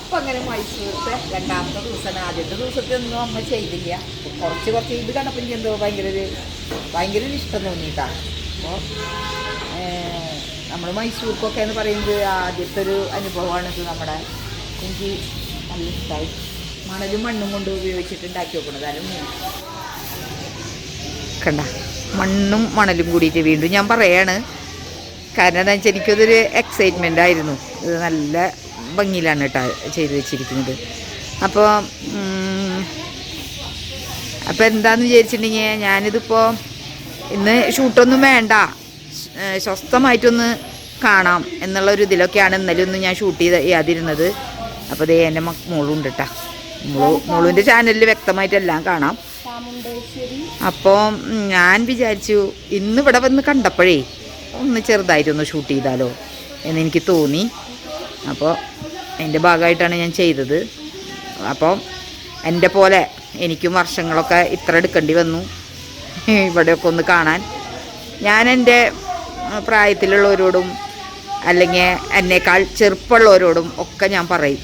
അപ്പം അങ്ങനെ മൈസൂരത്തെ രണ്ടാമത്തെ ദിവസമാണ്. ആദ്യത്തെ ദിവസത്തെ ഒന്നും അമ്മ ചെയ്തില്ല. കുറച്ച് ഇത് കണ്ടപ്പോൾ എനിക്ക് എന്തോ ഭയങ്കര ഒരു ഇഷ്ടം തോന്നിയിട്ടാണ്. അപ്പോൾ നമ്മൾ മൈസൂർക്കൊക്കെ എന്ന് പറയുന്നത് ആദ്യത്തെ ഒരു അനുഭവമാണിത്. എനിക്ക് നല്ല ഇഷ്ടമായി. മണലും മണ്ണും കൊണ്ട് ഉപയോഗിച്ചിട്ട് ഉണ്ടാക്കി വെക്കുന്നത്. അതൊന്നും കണ്ട മണ്ണും മണലും കൂടിയിട്ട് വീണ്ടും ഞാൻ പറയാണ്. കാരണം എന്താ വെച്ചാൽ എനിക്കതൊരു എക്സൈറ്റ്മെൻ്റ് ആയിരുന്നു. ഇത് നല്ല ഭംഗിയിലാണ് കേട്ടോ ചെയ്ത് വെച്ചിരിക്കുന്നത്. അപ്പോൾ എന്താണെന്ന് വിചാരിച്ചിട്ടുണ്ടെങ്കിൽ ഞാനിതിപ്പോൾ ഇന്ന് ഷൂട്ടൊന്നും വേണ്ട, സ്വസ്ഥമായിട്ടൊന്ന് കാണാം എന്നുള്ളൊരു ഇതിലൊക്കെയാണ് ഇന്നലെ ഒന്നും ഞാൻ ഷൂട്ട് ചെയ്യാതിരുന്നത്. അപ്പോൾ ദേ എൻ്റെ മോളുണ്ട് കേട്ടോ. മോളുവിൻ്റെ ചാനലിൽ വ്യക്തമായിട്ടെല്ലാം കാണാം. അപ്പോൾ ഞാൻ വിചാരിച്ചു ഇന്നിവിടെ വന്ന് കണ്ടപ്പോഴേ ഒന്ന് ചെറുതായിട്ടൊന്ന് ഷൂട്ട് ചെയ്താലോ എന്നെനിക്ക് തോന്നി. അപ്പോൾ അതിൻ്റെ ഭാഗമായിട്ടാണ് ഞാൻ ചെയ്തത്. അപ്പോൾ എൻ്റെ പോലെ എനിക്കും വർഷങ്ങളൊക്കെ ഇത്ര എടുക്കേണ്ടി വന്നു ഇവിടെയൊക്കെ ഒന്ന് കാണാൻ. ഞാൻ എൻ്റെ പ്രായത്തിലുള്ളവരോടും അല്ലെങ്കിൽ എന്നേക്കാൾ ചെറുപ്പമുള്ളവരോടും ഒക്കെ ഞാൻ പറയും,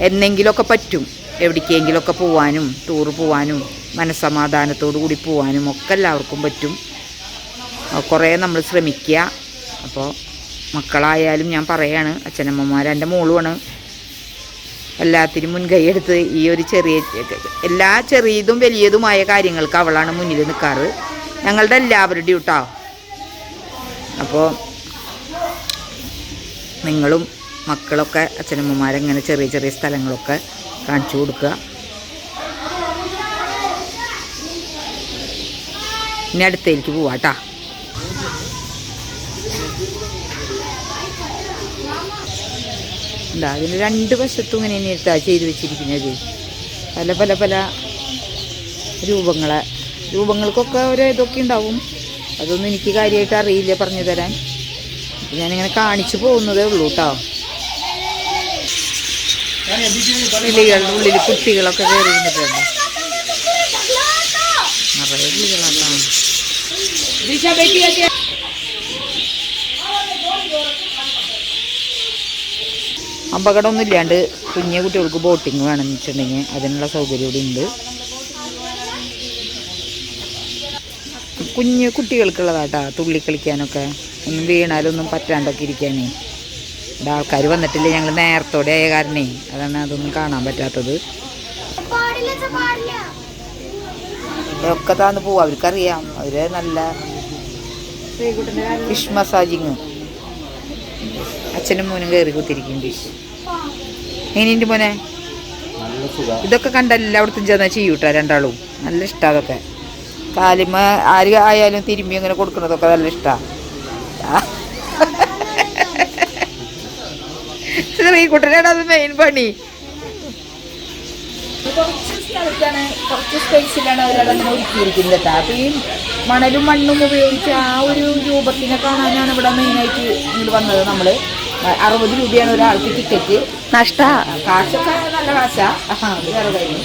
എന്നെങ്കിലുമൊക്കെ പറ്റും എവിടേക്കെങ്കിലുമൊക്കെ പോവാനും ടൂറ് പോവാനും മനസ്സമാധാനത്തോടു കൂടി പോവാനും ഒക്കെ എല്ലാവർക്കും പറ്റും. കുറേ നമ്മൾ ശ്രമിക്കുക. അപ്പോൾ മക്കളായാലും ഞാൻ പറയാണ്, അച്ഛനമ്മമാർ എൻ്റെ മോളുമാണ് എല്ലാത്തിനും മുൻകൈയെടുത്ത് ഈ ഒരു എല്ലാ ചെറിയതും വലിയതുമായ കാര്യങ്ങൾക്ക് അവളാണ് മുന്നിൽ നിൽക്കാറ്, ഞങ്ങളുടെ എല്ലാവരുടെയും കേട്ടോ. അപ്പോൾ നിങ്ങളും മക്കളൊക്കെ അച്ഛനമ്മമാരങ്ങനെ ചെറിയ ചെറിയ സ്ഥലങ്ങളൊക്കെ കാണിച്ചു കൊടുക്കുക. ഇനി അടുത്തേക്ക് പോവാട്ടാ. എന്താ അതിന് രണ്ട് വശത്തും ഇങ്ങനെ തന്നെയാ ചെയ്ത് വെച്ചിരിക്കുന്നത്. പല പല പല രൂപങ്ങൾക്കൊക്കെ ഓരോ ഇതൊക്കെ ഉണ്ടാവും. അതൊന്നും എനിക്ക് കാര്യമായിട്ട് അറിയില്ല പറഞ്ഞു തരാൻ. ഞാനിങ്ങനെ കാണിച്ചു പോകുന്നതേ ഉള്ളൂ കേട്ടോ. കിളികളുടെ ഉള്ളിൽ കുട്ടികളൊക്കെ കയറി ഇരുന്നിട്ടുണ്ട്. നിറയെ കിളികളാട്ടോ. അപകടമൊന്നും ഇല്ലാണ്ട് കുഞ്ഞു കുട്ടികൾക്ക് ബോട്ടിങ് വേണമെന്ന് വെച്ചിട്ടുണ്ടെങ്കിൽ അതിനുള്ള സൗകര്യം ഇവിടെ ഉണ്ട്. കുഞ്ഞു കുട്ടികൾക്കുള്ളതാട്ടാ, തുള്ളി കളിക്കാനൊക്കെ, ഒന്നും വീണാലൊന്നും പറ്റാണ്ടൊക്കെ ഇരിക്കാനേ. ഇവിടെ ആൾക്കാർ വന്നിട്ടില്ല, ഞങ്ങൾ നേരത്തോടെ ആയ കാരണേ അതാണ് അതൊന്നും കാണാൻ പറ്റാത്തത്. ഒക്കെ താന്ന് പോവും, അവർക്കറിയാം. അവർ നല്ല ഫിഷ് മസാജിങ് അച്ഛനും മോനും കയറി കുത്തിരിക്കുന്നുണ്ട്. എങ്ങനെയുണ്ട് മോനെ? ഇതൊക്കെ കണ്ട എല്ലായിടത്തും ചെന്നാൽ ചെയ്യൂട്ടാ രണ്ടാളും. നല്ല ഇഷ്ടമാണ് അതൊക്കെ. കാലിമ ആര് ആയാലും തിരുമ്പി അങ്ങനെ കൊടുക്കുന്നതൊക്കെ നല്ല ഇഷ്ടമാണ്. ശ്രീകുട്ടനാണ് അത് മെയിൻ പണി. കുറച്ച് സ്പേസിലാണ് അവരവിടെ ഒരുക്കിയിരിക്കുന്നത് കേട്ടോ. അപ്പോൾ ഈ മണലും മണ്ണും ഉപയോഗിച്ച് ആ ഒരു രൂപത്തിനെ കാണാനാണ് ഇവിടെ മെയിനായിട്ട് ഇങ്ങോട്ട് വന്നത്. നമ്മൾ 60 രൂപയാണ് ഒരാൾക്ക് ടിക്കറ്റ്. കാശൊക്കെ നല്ല കാശാ. അത് വേറെ കാര്യം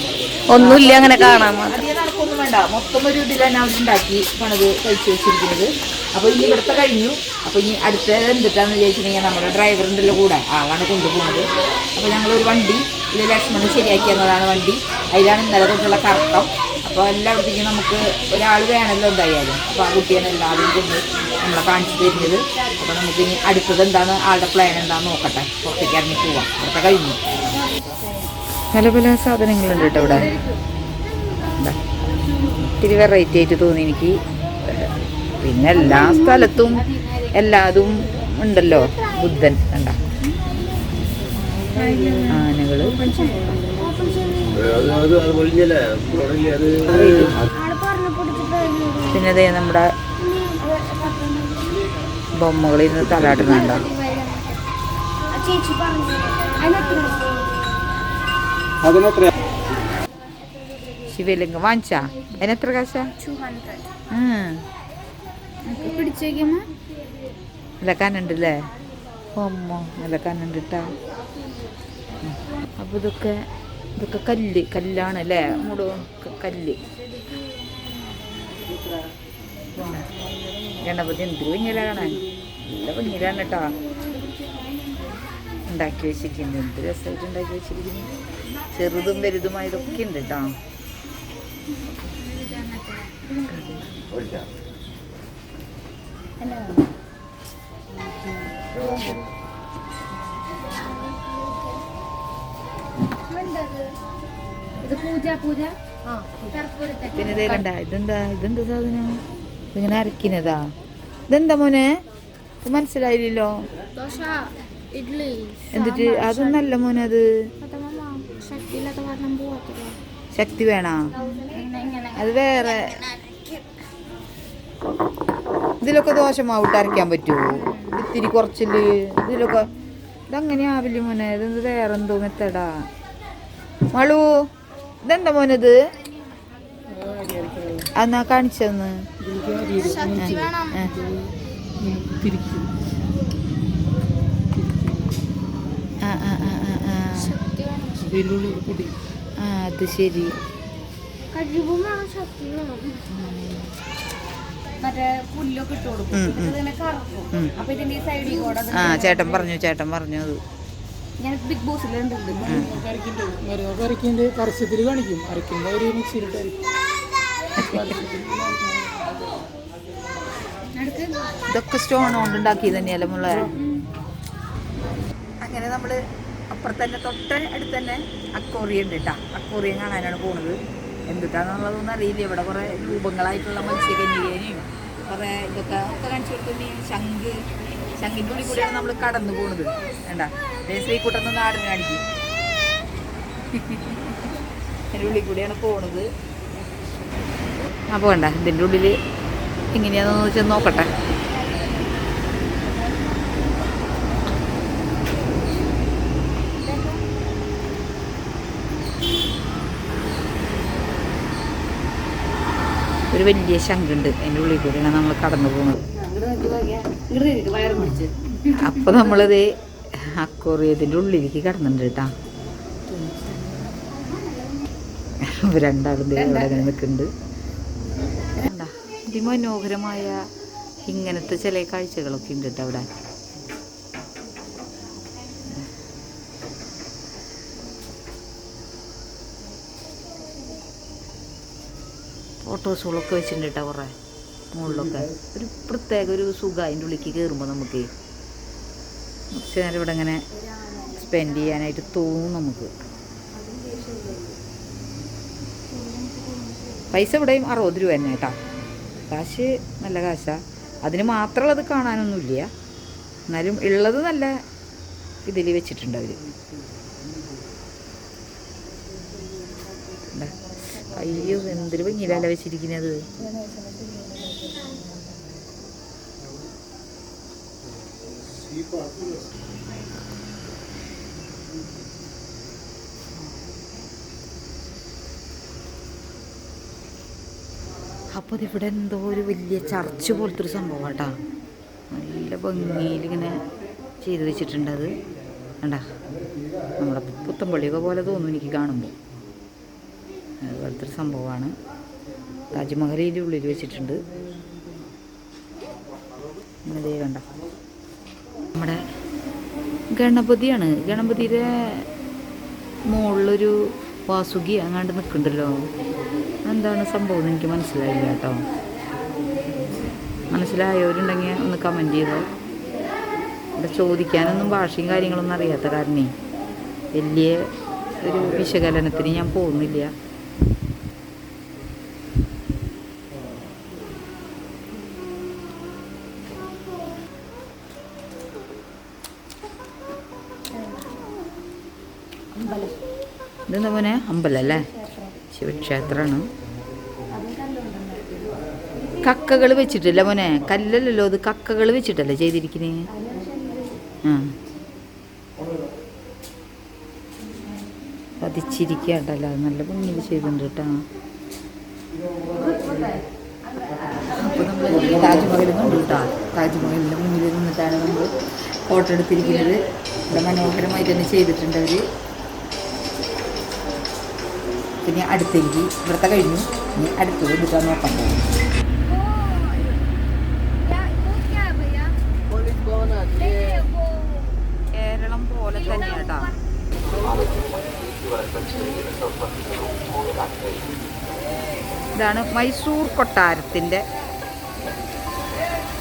ഒന്നുമില്ല, അങ്ങനെ കാണാൻ അധികം നടക്കൊന്നും വേണ്ട. മൊത്തം ഒരു ഇതിൽ തന്നെ അവരുണ്ടാക്കി പണത് കഴിച്ചു വെച്ചിരിക്കുന്നത്. അപ്പോൾ ഇനി ഇവിടുത്തെ കഴിഞ്ഞു. അപ്പോൾ ഇനി അടുത്ത എന്തിട്ടാന്ന് വിചാരിച്ചിട്ടുണ്ടെങ്കിൽ നമ്മുടെ ഡ്രൈവറിൻ്റെ കൂടെ ആളാണ് കൊണ്ടുപോകുന്നത്. അപ്പോൾ ഞങ്ങളൊരു വണ്ടി ഇത് ലക്ഷ്മണൻ ശരിയാക്കി എന്നതാണ് വണ്ടി. അതിലാണ് ഇന്നലെ തൊട്ടുള്ള കറക്കം. അപ്പോൾ എല്ലായിടത്തേക്കും നമുക്ക് ഒരാൾ വേണമല്ലോ എന്തായാലും. അപ്പോൾ ആ കുട്ടിയാണ് എല്ലാവരും കൊണ്ട് നമ്മളെ കാണിച്ചു തരുന്നത്. അപ്പോൾ നമുക്ക് ഇനി അടുത്തത് എന്താണ്, ആളുടെ പ്ലാൻ എന്താണെന്ന് നോക്കട്ടെ. പുറത്തേക്ക് ഇറങ്ങി പോവാം. അടുത്ത കഴിഞ്ഞു. പല പല സാധനങ്ങളുണ്ട് കേട്ടോ ഇവിടെ. ഇത്തിരി വെറൈറ്റി ആയിട്ട് തോന്നി എനിക്ക്. പിന്നെ എല്ലാ സ്ഥലത്തും എല്ലാതും ഉണ്ടല്ലോ. ബുദ്ധൻ കണ്ട, ആനകള്, പിന്നെ അതേ നമ്മുടെ ബൊമ്മകളിൽ തലാട്ടുന്നുണ്ടോ. ശിവലിംഗം വാങ്ങിച്ചാ? അതിനെത്ര കാശാ? നല്ല കാനുണ്ടല്ലേ? അമ്മ നല്ല കാനുണ്ട് കേട്ടാ. അപ്പോൾ ഇതൊക്കെ കല്ലാണ് അല്ലേ? കല്ല് ഗണപതി എന്ത് ഭംഗിയിലാണ് കാണാൻ. നല്ല ഭംഗിയിലാണ് കേട്ടോ. ഉണ്ടാക്കി വെച്ചിരിക്കുന്നത്. എന്ത് രസമായിട്ട് ഉണ്ടാക്കി വെച്ചിരിക്കുന്നു. ചെറുതും വലുതുമായതൊക്കെ ഉണ്ട് കേട്ടോ. പിന്നെ ഇതേ കണ്ട, ഇതെന്താ സാധനം? ഇങ്ങനെ അരക്കുന്നതാ. ഇതെന്താ മോനെ? മനസ്സിലായില്ലല്ലോ. എന്നിട്ട് അതൊന്നല്ല മോനെ, അത് ശക്തി വേണ, അത് വേറെ. ഇതിലൊക്കെ ദോശമാവിട്ട് അരയ്ക്കാൻ പറ്റുമോ? ഇത്തിരി കുറച്ചില് ഇതിലൊക്കെ. ഇതങ്ങനെ ആവില്ല മോനെ, ഇതെന്ത് വേറെന്തോ മെത്തടാ. മളു, ഇതെന്താ മോനത്? എന്നാ കാണിച്ചെന്ന്. അത് ശരി. ചേട്ടൻ പറഞ്ഞു അത് ബിഗ് ബോസിലുണ്ട്. പരസ്യത്തിൽ കാണിക്കും, അരയ്ക്കുമ്പോൾ ഒരു മിക്സിയിലിട്ടായിരിക്കും. ഇതൊക്കെ സ്റ്റോൺ കൊണ്ട് ഉണ്ടാക്കി തന്നെയല്ലേ മുള്ള. അങ്ങനെ നമ്മൾ അപ്പുറത്ത് തന്നെ തൊട്ട് അടുത്ത് തന്നെ അക്വേറിയം ഉണ്ട് കേട്ടോ. അക്വേറിയം കാണാനാണ് പോകുന്നത്. എന്തിട്ടാന്നുള്ളതൊന്നും അറിയില്ല. ഇവിടെ കുറേ രൂപങ്ങളായിട്ടുള്ള മത്സ്യകന്യകേനെയും കുറേ ഇതൊക്കെ കാണിച്ചു കൊടുത്തു. ശംഖിൻ്റെ ഉള്ളിൽ കൂടെയാണ് നമ്മൾ കടന്നു പോകുന്നത്. വേണ്ട ശ്രീകുട്ടൊന്ന് നാടിന് കാണിക്കും. അതിൻ്റെ ഉള്ളിൽ കൂടെയാണ് പോകുന്നത്. അപ്പോൾ വേണ്ട ഇതിൻ്റെ ഉള്ളിൽ എങ്ങനെയാണെന്ന് വെച്ചാൽ നോക്കട്ടെ. ഒരു വലിയ ശംഖുണ്ട്, അതിൻ്റെ ഉള്ളിൽ കൂടെയാണ് നമ്മൾ കടന്നു പോകുന്നത്. അപ്പോൾ നമ്മളിത് അക്വേറിയത്തിൻ്റെ ഉള്ളിലേക്ക് കടന്നിട്ടുണ്ട് കേട്ടോ. രണ്ടാളും അവിടെ നിൽക്കുന്നുണ്ട്. അതിമനോഹരമായ ഇങ്ങനത്തെ ചില കാഴ്ചകളൊക്കെ ഉണ്ട് കേട്ടോ അവിടെ. ഫോട്ടോസുകളൊക്കെ വെച്ചിട്ടുണ്ട് കേട്ടോ കുറേ മുകളിലൊക്കെ. ഒരു പ്രത്യേക ഒരു സുഖം അതിൻ്റെ ഉള്ളിലേക്ക് കയറുമ്പോൾ നമുക്ക് കുറച്ച് നേരം ഇവിടെ ഇങ്ങനെ സ്പെൻഡ് ചെയ്യാനായിട്ട് തോന്നും നമുക്ക്. പൈസ ഇവിടെയും 60 രൂപ തന്നെ കേട്ടോ. കാശ് നല്ല കാശാണ്. അതിന് മാത്രമുള്ളത് കാണാനൊന്നുമില്ല, എന്നാലും ഉള്ളത് നല്ല ഇതിൽ വെച്ചിട്ടുണ്ട് അവർ. അയ്യോ എന്തൊരു ഭംഗിയിലല്ല വെച്ചിരിക്കുന്നത്. അപ്പോൾ ഇവിടെ എന്തോ ഒരു വലിയ ചർച്ച് പോലത്തെ ഒരു സംഭവം കേട്ടോ. നല്ല ഭംഗിയിൽ ഇങ്ങനെ ചെയ്ത് വെച്ചിട്ടുണ്ട്. അത് വേണ്ട നമ്മുടെ പുത്തമ്പള്ളിയൊക്കെ പോലെ തോന്നും എനിക്ക് കാണുമ്പോൾ. അതുപോലത്തെ ഒരു സംഭവമാണ്. താജ്മഹലിൻ്റെ ഉള്ളിൽ വെച്ചിട്ടുണ്ട്. അതേ കണ്ട നമ്മുടെ ഗണപതിയാണ്. ഗണപതിയുടെ മുകളിലൊരു വാസുകി അങ്ങാണ്ട് നിൽക്കുന്നുണ്ടല്ലോ. എന്താണ് സംഭവം എന്ന് എനിക്ക് മനസ്സിലായില്ല കേട്ടോ. മനസ്സിലായവരുണ്ടെങ്കിൽ ഒന്ന് കമൻറ്റ് ചെയ്തോ. ഇവിടെ ചോദിക്കാനൊന്നും ഭാഷയും കാര്യങ്ങളൊന്നും അറിയാത്ത കാരണേ വലിയ ഒരു വിശകലനത്തിന് ഞാൻ പോകുന്നില്ല. ഇതെന്താ മോനെ? അമ്പലല്ലേ, ശിവക്ഷേത്രമാണ്. കക്കകൾ വെച്ചിട്ടില്ല മോനെ, കല്ലല്ലോ അത്, കക്കകൾ വെച്ചിട്ടല്ലേ ചെയ്തിരിക്കുന്നത്. പതിച്ചിരിക്കണ്ടല്ലോ, നല്ല ഭംഗിയിൽ ചെയ്തിട്ടുണ്ട് കേട്ടോ. അപ്പോൾ നമ്മൾ താജ്മഹൽ കണ്ടു കേട്ടോ. താജ്മഹലിൻ്റെ മുന്നിൽ നിന്നിട്ടാണ് നമ്മൾ ഫോട്ടോ എടുത്തിരിക്കുന്നത്. ഇവിടെ മനോഹരമായി തന്നെ ചെയ്തിട്ടുണ്ട് അവർ. പിന്നെ അടുത്തേക്ക് ഇവിടുത്തെ കഴിഞ്ഞു, ഇനി അടുത്തത് എടുക്കാൻ നോക്കാൻ പോകും. കേരളം പോലെ തന്നെയാട്ടോ. ഇതാണ് മൈസൂർ കൊട്ടാരത്തിൻ്റെ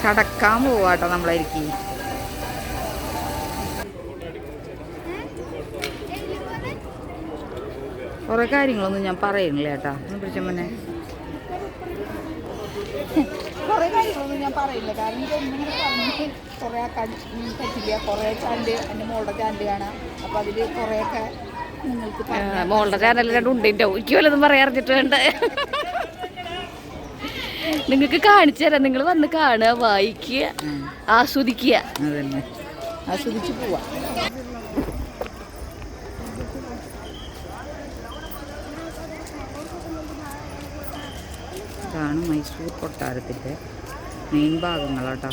കടക്കാൻ പോവാട്ടോ നമ്മളായിരിക്കും. കുറേ കാര്യങ്ങളൊന്നും ഞാൻ പറയുന്നില്ല ചേട്ടാ. ഒന്ന് പിടിച്ച മോനെ. കുറേ കാര്യങ്ങളൊന്നും ഞാൻ പറയില്ല, കാരണം ഇതൊന്നിങ്ങനെ പറഞ്ഞ് കുറേ പറ്റില്ല. കുറേ ചാനൽ എൻ്റെ മോളുടെ ചാനൽ കാണാം. അപ്പോൾ അതിൽ കുറേയൊക്കെ നിങ്ങൾക്ക് മോളുടെ ചാനൽ രണ്ട് ഉണ്ടിൻ്റെ എനിക്ക് വല്ലതും പറയാറിഞ്ഞിട്ട് വേണ്ട. നിങ്ങൾക്ക് കാണിച്ചു തരാം. നിങ്ങൾ വന്ന് കാണുക, വായിക്കുക, ആസ്വദിക്കുക. അതന്നെ, ആസ്വദിച്ച് പോവാം. ഇതാണ് മൈസൂർ കൊട്ടാരത്തിൻ്റെ മെയിൻ ഭാഗങ്ങളാട്ടോ.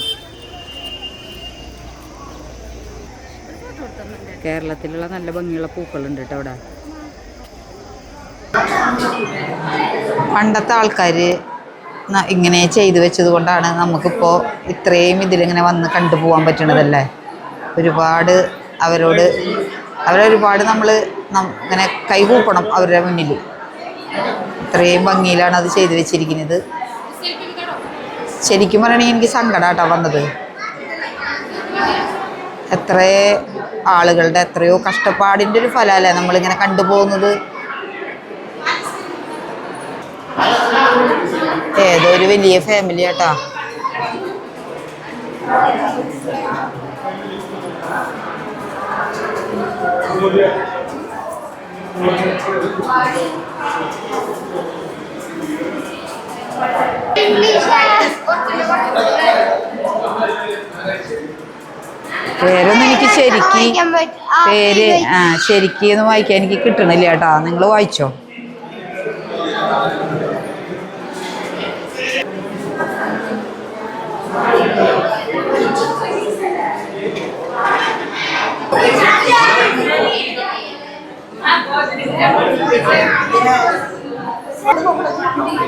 കേരളത്തിലുള്ള നല്ല ഭംഗിയുള്ള പൂക്കളുണ്ട് കേട്ടോ അവിടെ. പണ്ടത്തെ ആൾക്കാർ ഇങ്ങനെ ചെയ്തു വെച്ചത് കൊണ്ടാണ് നമുക്കിപ്പോൾ ഇത്രയും ഇതിലിങ്ങനെ വന്ന് കണ്ടുപോകാൻ പറ്റണതല്ലേ. ഒരുപാട് അവരൊരുപാട് നമ്മൾ ഇങ്ങനെ കൈകൂപ്പണം അവരുടെ മുന്നിൽ. ഇത്രയും ഭംഗിയിലാണ് അത് ചെയ്തു വെച്ചിരിക്കുന്നത്. ശരിക്കും പറയണമെങ്കിൽ എനിക്ക് സങ്കടമായിട്ടാണ് വന്നത്. എത്ര ആളുകളുടെ എത്രയോ കഷ്ടപ്പാടിൻ്റെ ഒരു ഫലമല്ലേ നമ്മളിങ്ങനെ കണ്ടുപോകുന്നത്. ഏതോ ഒരു വലിയ ഫാമിലി ആട്ടാ. പേരൊന്നും എനിക്ക് പേര് ശരിക്കൊന്നും വായിക്കാൻ എനിക്ക് കിട്ടണില്ല കേട്ടാ. നിങ്ങൾ വായിച്ചോ.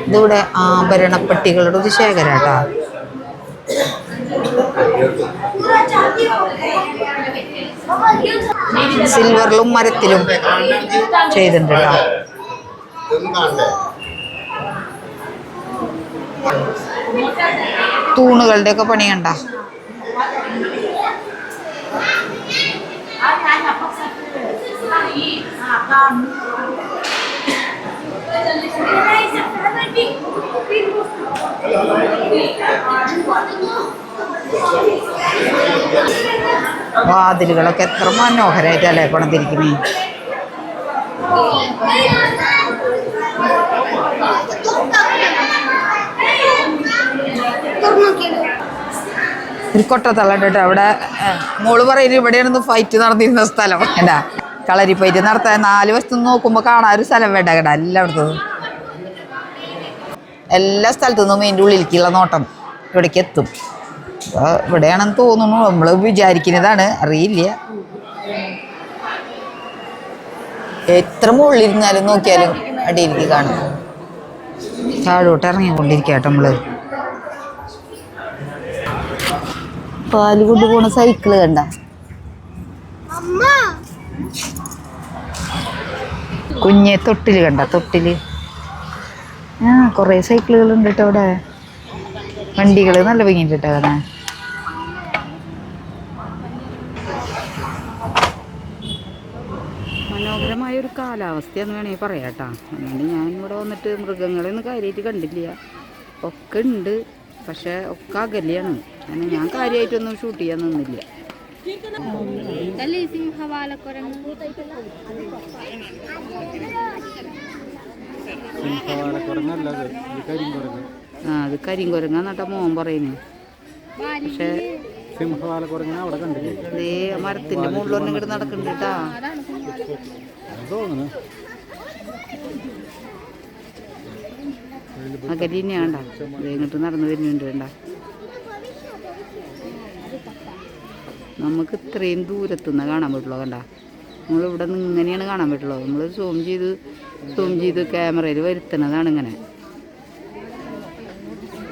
ഇതിവിടെ ആഭരണപ്പെട്ടികളുടെ ഒരു ശേഖരാട്ടാ. സിൽവറിലും മരത്തിലും ചെയ്തിട്ടുണ്ട് കേട്ടോ. തൂണുകളുടെ ഒക്കെ പണി കണ്ട. വാതിലുകളൊക്കെ എത്ര മനോഹരമായിട്ടല്ലേ പണിതിരിക്കുന്നേ. ഒരു കൊട്ടത്തള്ളിട്ട് അവിടെ മോള് പറയുന്നത് ഇവിടെയാണെന്ന് ഫൈറ്റ് നടന്നിരുന്ന സ്ഥലം. എന്താ കളരിപ്പയറ്റ് നടത്താൻ 4 വശത്തും നോക്കുമ്പോൾ കാണാൻ ഒരു സ്ഥലം വേണ്ട കേട്ടാ. എല്ലായിടത്തും എല്ലാ സ്ഥലത്തു നിന്നും ഇതിൻ്റെ ഉള്ളിലേക്കുള്ള നോട്ടം ഇവിടേക്ക് എത്തും. അപ്പോൾ ഇവിടെയാണെന്ന് തോന്നുന്നു. നമ്മൾ വിചാരിക്കുന്നതാണ്, അറിയില്ല. എത്ര മുകളിലിരുന്നാലും നോക്കിയാലും അടിയിലേക്ക് കാണും. താഴോട്ട് ഇറങ്ങിക്കൊണ്ടിരിക്കുക കേട്ടോ. നമ്മൾ പാല് കൊണ്ടുപോണ സൈക്കിള് കണ്ട. കുഞ്ഞെ തൊട്ടില് കണ്ട. തൊട്ടില് കുറേ സൈക്കിളുകളുണ്ട് കേട്ടോ അവിടെ. വണ്ടികൾ നല്ല ഭംഗിയുണ്ട് കേട്ടോ കാണാൻ. മനോഹരമായൊരു കാലാവസ്ഥയെന്ന് വേണമെങ്കിൽ പറയാം കേട്ടോ. അതുകൊണ്ട് ഞാൻ ഇവിടെ വന്നിട്ട് മൃഗങ്ങളെയൊന്നും കാര്യമായിട്ട് കണ്ടില്ല. ഒക്കെ ഉണ്ട്, പക്ഷെ ഒക്കെ അകലെയാണ്. അങ്ങനെ ഞാൻ കാര്യമായിട്ടൊന്നും ഷൂട്ട് ചെയ്യാൻ നിന്നില്ല. അത് കരിങ്കുരങ്ങാന്നട്ടാ മോൻ പറയുന്നത്. പക്ഷെ അതേ മരത്തിന്റെ മുകളിലൊന്നും ഇങ്ങോട്ട് നടക്കുന്നുണ്ട് കേട്ടാ. അകലി തന്നെയാണ്ട. അതേ ഇങ്ങോട്ട് നടന്നു വരുന്നുണ്ട് വേണ്ട. നമുക്ക് ഇത്രയും ദൂരത്തുനിന്ന് കാണാൻ പറ്റുള്ളൂ കണ്ട. നമ്മളിവിടെ നിന്ന് ഇങ്ങനെയാണ് കാണാൻ പറ്റുള്ളൂ. നമ്മൾ സൂം ചെയ്ത് ക്യാമറയിൽ വരുത്തുന്നതാണ് ഇങ്ങനെ.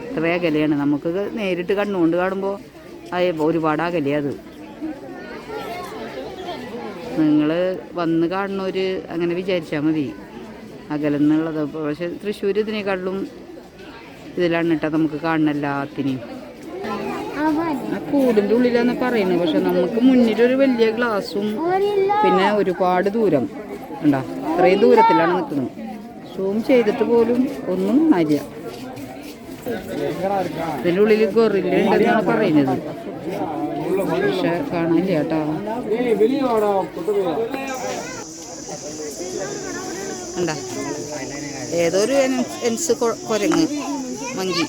ഇത്ര അകലെയാണ്. നമുക്ക് നേരിട്ട് കണ്ണുകൊണ്ട് കാണുമ്പോൾ ഒരുപാട് അകലെയാണ് അത്. നിങ്ങൾ വന്ന് കാണുന്നവർ അങ്ങനെ വിചാരിച്ചാൽ മതി അകലെന്നുള്ളത്. പക്ഷെ തൃശ്ശൂർ ഇതിനേക്കാളും ഇതിലാണ് കേട്ടോ നമുക്ക് കാണുന്ന എല്ലാത്തിനെയും. ആ കൂടിൻ്റെ ഉള്ളിലാന്ന് പറയുന്നത്. പക്ഷെ നമുക്ക് മുന്നിലൊരു വലിയ ഗ്ലാസും പിന്നെ ഒരുപാട് ദൂരം ഉണ്ടാ, ഇത്രയും ദൂരത്തിലാണ് നിൽക്കുന്നത്. സൂം ചെയ്തിട്ട് പോലും ഒന്നും അറിയ. ഇതിൻ്റെ ഉള്ളിൽ ഗൊറില്ല ഉണ്ടെന്നാണ് പറയുന്നത്, പക്ഷെ കാണാനില്ല കേട്ടോ. ഉണ്ടാ ഏതൊരു എൻസ് കുരങ്ങ് മങ്കി.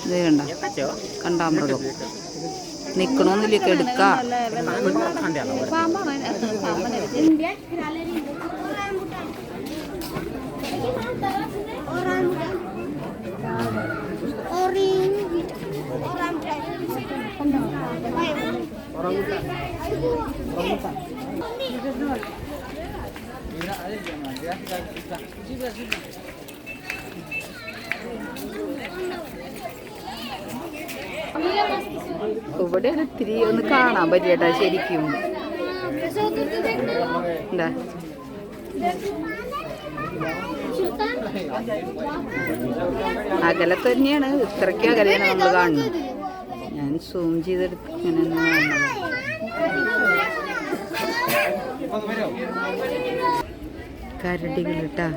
ഇത് കണ്ടാമൃഗം നിക്കണോന്നില്ലേക്ക് എടുക്ക. ഇവിടെ ഒത്തിരി ഒന്ന് കാണാൻ പറ്റിയേട്ടാ ശരിക്കും. എന്താ അകലെ തന്നെയാണ്, ഇത്രയ്ക്ക് അകലെയാണ് നമ്മൾ കാണുന്നത്. ഞാൻ സൂം ചെയ്തെടുത്ത് ഇങ്ങനെ കരടികൾ കേട്ടാ.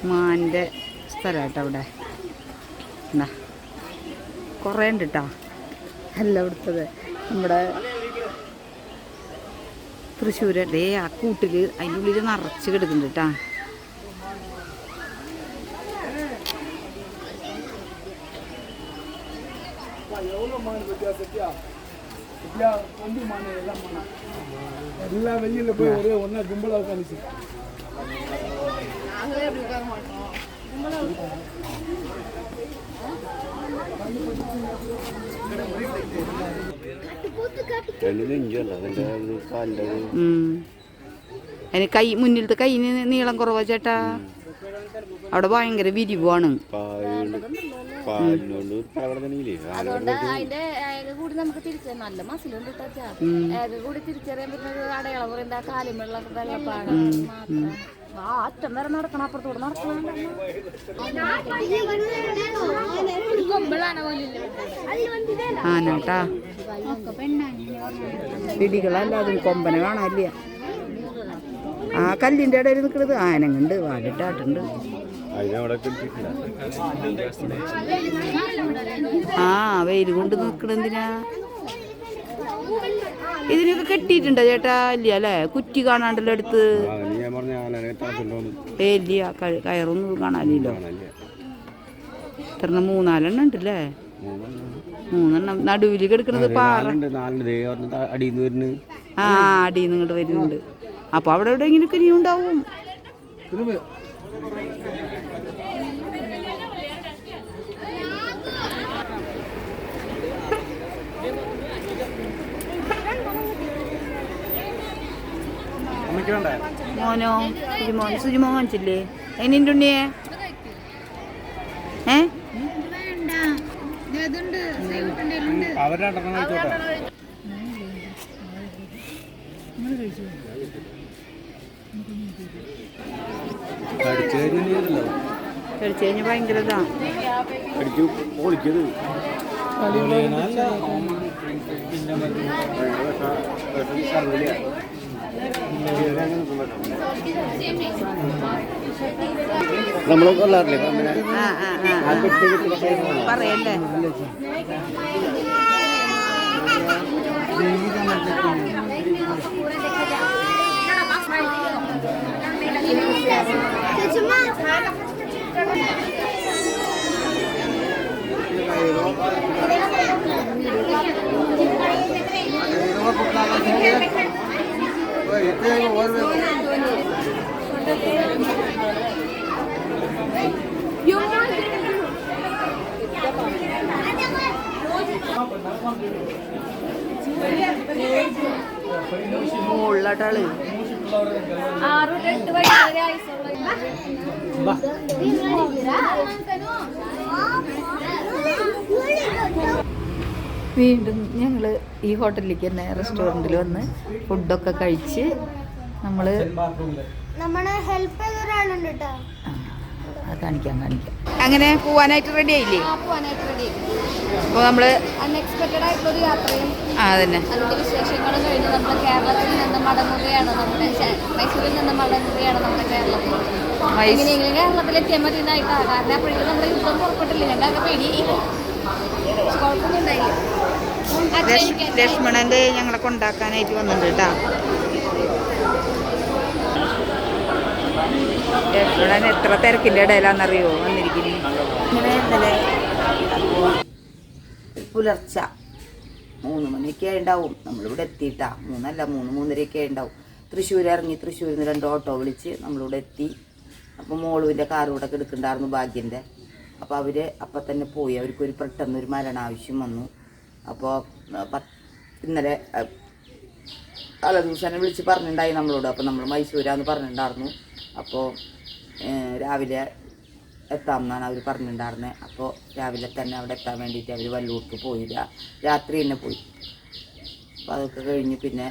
മാൻ്റെ സ്ഥലമാട്ടോ അവിടെ. എന്താ കുറേ ഉണ്ട് കേട്ടോ. അല്ല ഇവിടുത്തത് നമ്മുടെ തൃശ്ശൂര് ഡേ ആ കൂട്ടിൽ അതിൻ്റെ ഉള്ളിൽ നിറച്ച് കിടക്കുന്നുണ്ട് കേട്ടാ. ಎಲ್ಲ ವೆಯ್ಯಲ್ಲ போய் ஒரே ஒண்ணா கும்பலா உட்கார்ந்துச்சு. അതിന് കൈ മുന്നിലത്തെ കൈന് നീളം കുറവാ ചേട്ടാ. അവിടെ ഭയങ്കര വിരിവാണ്. അതുകൊണ്ട് അതിന്റെ കൂടി നമുക്ക് തിരിച്ച നല്ല മസിലുണ്ട് കൂടി തിരിച്ചറിയാൻ പറ്റുന്ന അടയാളം പറയുന്നത് ആ കാലുമുള്ള വെള്ളപ്പാട് മാത്രം. ആ അറ്റം വരെ നടക്കണം, അപ്പുറത്തോട് നടക്കണം. ആനാട്ടാ പിടികളല്ലാതും കൊമ്പനെ കാണാനില്ല. ആ കല്ലിന്റെ ഇടയിൽ നിൽക്കുന്നത് ആനങ്ങുണ്ട്, വാലിട്ടാട്ടുണ്ട്. ആ വെയിൽ കൊണ്ട് നിൽക്കണെന്തിനാ? ഇതിനൊക്കെ കെട്ടിയിട്ടുണ്ടോ ചേട്ടാ? ഇല്ല അല്ലേ, കുറ്റി കാണാണ്ടല്ലോ അടുത്ത്. ഇല്ല, കയറൊന്നും കാണാനില്ലോ. എത്ര 3-4 ഉണ്ടല്ലേ? 3 നടുവിൽ കിടക്കുന്നത് പാറ. ആ അടിയിൽ നിന്ന് വരുന്നുണ്ട്. അപ്പൊ അവിടെ എവിടെയെങ്കിലും ഇനി ഉണ്ടാവും. മോനോ സുജിമോൻ കാണിച്ചില്ലേ അതിൻ്റെ ഉണ്ണിയെ? കഴിച്ചു കഴിഞ്ഞാൽ ഭയങ്കര ഇതാ. നമ്മള് കൊള്ളാറില്ലേ പറയല്ലേ? മുകളിലോട്ടാള് 6-8 വയസ്സ് ആയുസുള്ള വീണ്ടും ഞങ്ങൾ ഈ ഹോട്ടലിലേക്ക് തന്നെ റെസ്റ്റോറൻറ്റിൽ വന്ന് ഫുഡൊക്കെ കഴിച്ച് നമ്മളെ ഹെൽപ്പ് ചെയ്ത ഒരാളുണ്ട് കേട്ടോ. കാണിക്കാം അങ്ങനെ പോവാനായിട്ട് റെഡി ആയില്ലേ? പോവാനായിട്ട് റെഡി. അപ്പോൾ നമ്മൾ അൺഎക്സ്പെക്റ്റഡ് ആയിട്ടുള്ളൊരു യാത്രയും അതന്നെ അതിൻ്റെ വിശേഷങ്ങളും കഴിഞ്ഞ് നമ്മൾ കേരളത്തിൽ നിന്ന് മടങ്ങുകയാണ്. മൈസൂരിൽ നിന്ന് മടങ്ങുകയാണ് നമ്മുടെ കേരളത്തിൽ. എങ്ങനെയെങ്കിലും കേരളത്തിലെത്തിയാൽ മതി എന്നായിട്ടാണ്. കാരണം അപ്പോഴേക്കും നമ്മുടെ യുദ്ധം പുറപ്പെട്ടില്ല. ഞങ്ങൾക്ക് പേടി കുഴപ്പമൊന്നും ഉണ്ടായില്ല. ലക്ഷ്മണൻ്റെ ഞങ്ങളെ കൊണ്ടാക്കാനായിട്ട് വന്നിട്ടുണ്ട് കേട്ടോ. ലക്ഷ്മണൻ എത്ര തിരക്കിൻ്റെ ഇടയിലാണെന്നറിയോ വന്നിരിക്കുന്നത്. ഇങ്ങനെ ഇന്നലെ പുലർച്ച 3 മണിയൊക്കെ ഉണ്ടാവും നമ്മളിവിടെ എത്തിയിട്ടാ. 3:30 ഉണ്ടാവും. തൃശ്ശൂർ ഇറങ്ങി, തൃശ്ശൂരിൽ നിന്ന് 2 ഓട്ടോ വിളിച്ച് നമ്മളിവിടെ എത്തി. അപ്പോൾ മോളുവിൻ്റെ കാർ ഇവിടെ എടുക്കണ്ടായിരുന്നു ഭാഗ്യൻ്റെ. അപ്പോൾ അവർ അപ്പം തന്നെ പോയി. അവർക്കൊരു പെട്ടെന്നൊരു മരണാവശ്യം വന്നു. അപ്പോൾ ഇന്നലെ ദിവസം വിളിച്ച് പറഞ്ഞിട്ടുണ്ടായി നമ്മളോട്. അപ്പോൾ നമ്മൾ മൈസൂരാന്ന് പറഞ്ഞിട്ടുണ്ടായിരുന്നു. അപ്പോൾ രാവിലെ എത്താമെന്നാണ് അവർ പറഞ്ഞിട്ടുണ്ടായിരുന്നത്. അപ്പോൾ രാവിലെ തന്നെ അവിടെ എത്താൻ വേണ്ടിയിട്ട് അവർ വല്ലൂർക്ക് പോയില്ല, രാത്രി തന്നെ പോയി. അപ്പോൾ അതൊക്കെ കഴിഞ്ഞ് പിന്നെ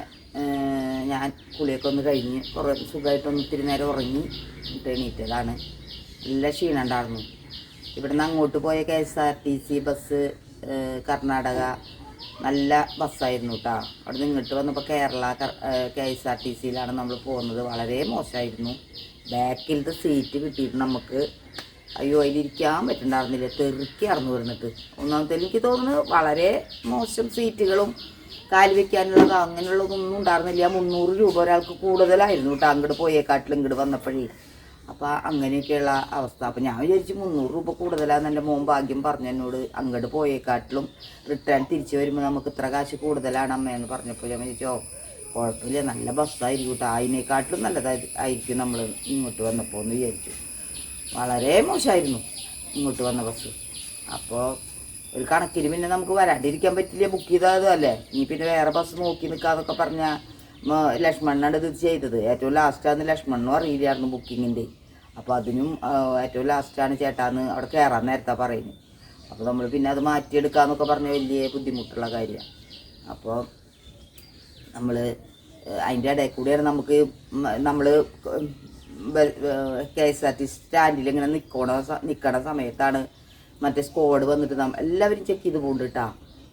ഞാൻ കുളിയൊക്കെ ഒന്ന് കഴിഞ്ഞ് കുറേ സുഖമായിട്ടൊന്ന് ഇത്തിരി നേരം ഉറങ്ങി എണീറ്റതാണ്. നല്ല ക്ഷീണം ഉണ്ടായിരുന്നു. ഇവിടുന്ന് അങ്ങോട്ട് പോയ KSRTC ബസ് കർണാടക നല്ല ബസ്സായിരുന്നു കേട്ടോ. അവിടെ നിന്ന് ഇങ്ങോട്ട് വന്നപ്പോൾ കേരള KSRTCയിലാണ് നമ്മൾ പോകുന്നത്. വളരെ മോശമായിരുന്നു. ബാക്കിലത്തെ സീറ്റ് കിട്ടിയിട്ട് നമുക്ക് അയ്യോ അതിലിരിക്കാൻ പറ്റുന്നുണ്ടായിരുന്നില്ല. തെറുക്കിയായിരുന്നു വരുന്നിട്ട്. ഒന്നാമത്തെ എനിക്ക് തോന്നുന്നു വളരെ മോശം സീറ്റുകളും കാല് വയ്ക്കാനുള്ളത് അങ്ങനെയുള്ളതൊന്നും ഉണ്ടായിരുന്നില്ല. 300 രൂപ ഒരാൾക്ക് കൂടുതലായിരുന്നു കേട്ടോ അങ്ങോട്ട് പോയേക്കാട്ടിലും ഇങ്ങോട്ട് വന്നപ്പോഴേ. അപ്പോൾ അങ്ങനെയൊക്കെയുള്ള അവസ്ഥ. അപ്പോൾ ഞാൻ വിചാരിച്ചു 300 രൂപ കൂടുതലാണെന്ന് എൻ്റെ മോൻ ഭാഗ്യം പറഞ്ഞു എന്നോട്. അങ്ങോട്ട് പോയേക്കാട്ടിലും റിട്ടേൺ തിരിച്ച് വരുമ്പോൾ നമുക്ക് ഇത്ര കാശ് കൂടുതലാണ് അമ്മയെന്ന് പറഞ്ഞപ്പോൾ ഞാൻ വിചാരിച്ചോ കുഴപ്പമില്ല, നല്ല ബസ്സായിരിക്കും കേട്ടോ, അതിനേക്കാട്ടിലും നല്ലതായിരിക്കും നമ്മൾ ഇങ്ങോട്ട് വന്നപ്പോൾ എന്ന് വിചാരിച്ചു. വളരെ മോശമായിരുന്നു ഇങ്ങോട്ട് വന്ന ബസ്. അപ്പോൾ ഒരു കണക്കിന് പിന്നെ നമുക്ക് വരാണ്ടിരിക്കാൻ പറ്റില്ല, ബുക്ക് ചെയ്തതല്ലേ. ഇനി പിന്നെ വേറെ ബസ് നോക്കി നിൽക്കാന്നൊക്കെ പറഞ്ഞാൽ ലക്ഷ്മണനാണ് ഇത് ചെയ്തത്. ഏറ്റവും ലാസ്റ്റാന്ന് ലക്ഷ്മണനും അറിയില്ലായിരുന്നു ബുക്കിങ്ങിൻ്റെ. അപ്പോൾ അതിനും ഏറ്റവും ലാസ്റ്റാണ് ചേട്ടാന്ന് അവിടെ കയറാൻ നേരത്തെ പറയുന്നത്. അപ്പോൾ നമ്മൾ പിന്നെ അത് മാറ്റിയെടുക്കാമെന്നൊക്കെ പറഞ്ഞ വലിയ ബുദ്ധിമുട്ടുള്ള കാര്യമാണ്. അപ്പോൾ നമ്മൾ അതിൻ്റെ ഇടയിൽ കൂടെയാണ് നമുക്ക് നമ്മൾ KSRTC സ്റ്റാൻഡിൽ ഇങ്ങനെ നിൽക്കണ സമയത്താണ് മറ്റേ സ്ക്വാഡ് വന്നിട്ട് എല്ലാവരും ചെക്ക് ചെയ്ത് പോകണ്ടിട്ടാ.